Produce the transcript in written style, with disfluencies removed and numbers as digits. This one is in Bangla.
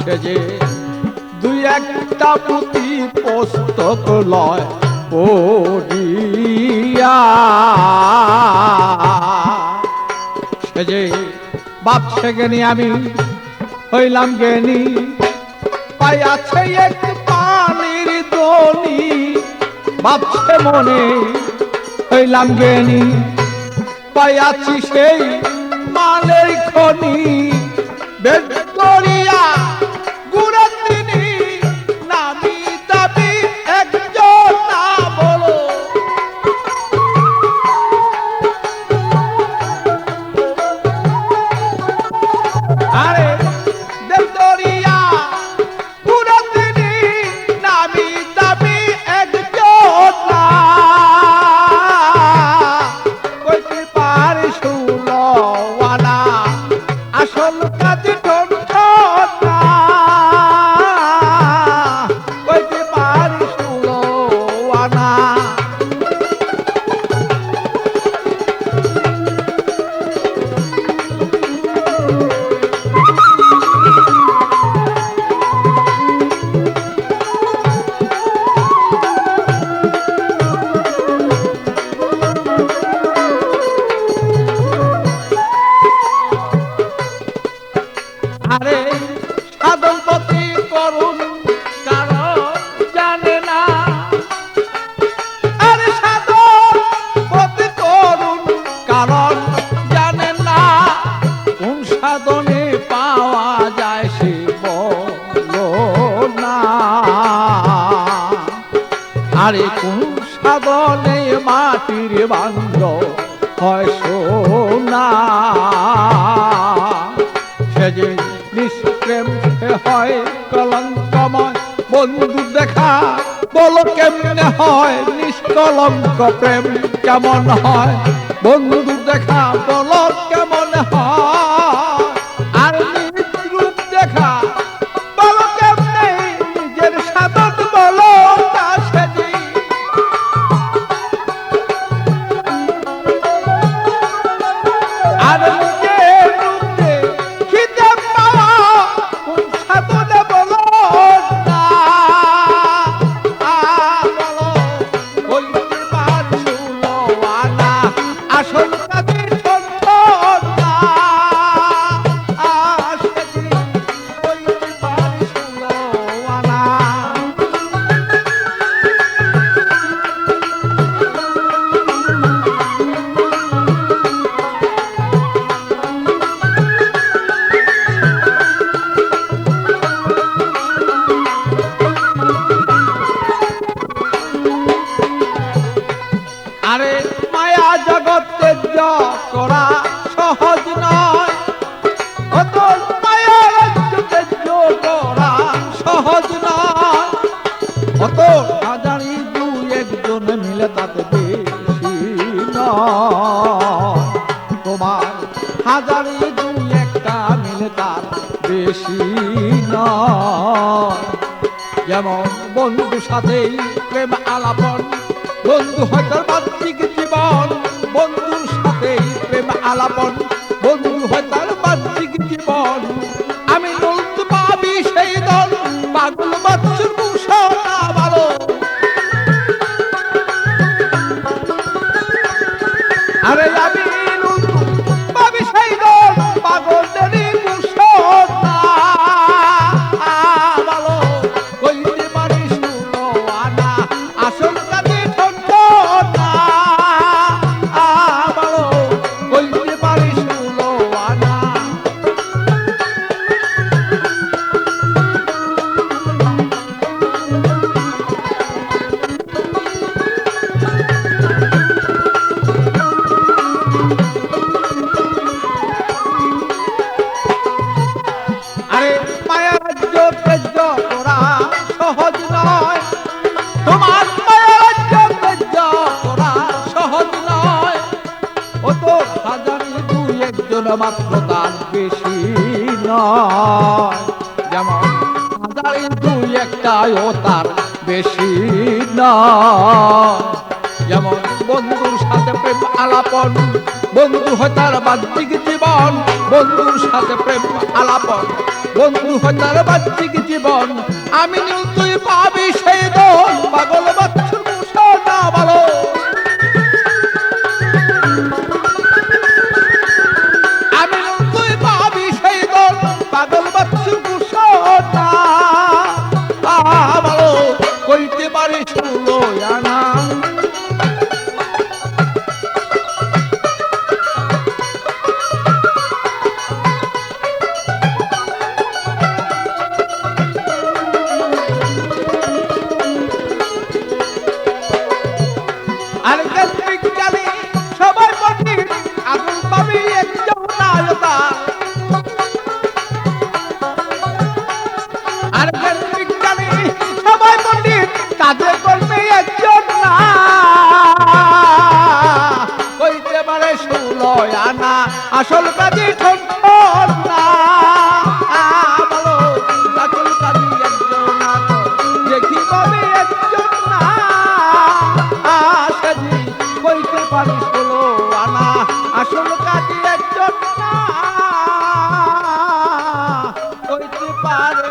সে যে দুই একটা পুঁথি পুস্তক লয় পড়িয়া সে যে ভাবছে জ্ঞানী আমি হইলাম জ্ঞানী পাইয়াছে এক পানির দনি ভাবছে মনে হইলাম জ্ঞানী পাইয়াছি সেই মালের খনি বেদ করিয়া গুণা তিনি নামি দাবি একজন না বলো আরে বেদ করিয়া গুণা তিনি নামি দাবি একজন না কইতে পারে শুলওয়ানা আসল কাজে ঠোঁটা কইতে পারি শুলওয়ানা আরে সাধন পথি করুন কারণ জানে না আরে সাধন পথি করুন কারণ জানে না কোন সাধনে পাওয়া যায় সে বলো না আরে কোন সাধনে মাটির বান্ধ হয় সোনা সে যে নিষ্প্রেম হয় কলঙ্কময় বন্ধু দেখা বলো কেমনে হয় নিষ্কলঙ্ক প্রেম কেমন হয় বন্ধু দেখা বলো কেমন হয় আর নিজ দেখা বলো কেমনে নিজের সাধন বলো তা সেজি আর নিজের আরে মায়া জগৎ তেজ্য করা সহজ নয় অত মায়া রাজ্য তেজ্য করা সহজ নয় অত হাজারি দুই একজন মিলে তাতে বেশি নয় তোমার হাজারি দুই একটা মিলে তার বেশি নয় যেমন বন্ধুর সাথেই প্রেম আলাপন বন্ধু হয় তার বাহ্যিক জীবন বন্ধুর সাথে প্রেম আলাপন বন্ধু হয় তার বাহ্যিক জীবন আমি বলতে পাবি সেই দল পাগল বাচ্চুর মুসলা ভালো আরে আমি পাবি সেই দল পাগলেরই মুসলা ভালো কইতে পারি শুলওয়ানা আসল মাত্র তার বেশি নয় যেমন হাজারে দুই একটাও তার বেশি নয় যেমন বন্ধুর সাথে প্রেম আলাপন বন্ধু হয় তার বাহ্যিক জীবন বন্ধুর সাথে প্রেম আলাপন বন্ধু হয় তার বাহ্যিক জীবন, আমি নীল তুই পাবি সেই দল, পাগল বাচ্চুর মুসা না ভালো। আমি নীল তুই পাবি সেই দল, পাগল বাচ্চুর মুসা না ভালো। কইতে পারি ষোলো আনা আর বিজ্ঞানী সবাই পণ্ডিত, আগুন পাবি একজন নায়তা। আর বিজ্ঞানী সবাই পণ্ডিত, কাজে করবে একজন না। কইতে পারে ষোলো আনা, আসল কাজে ঠন না বলো। আসল কাজে একজন না, দেখি পাবে একজন না। সাজি কইতে পারি ষোলো আনা, আসল কাজে একজন না। কইতে পারে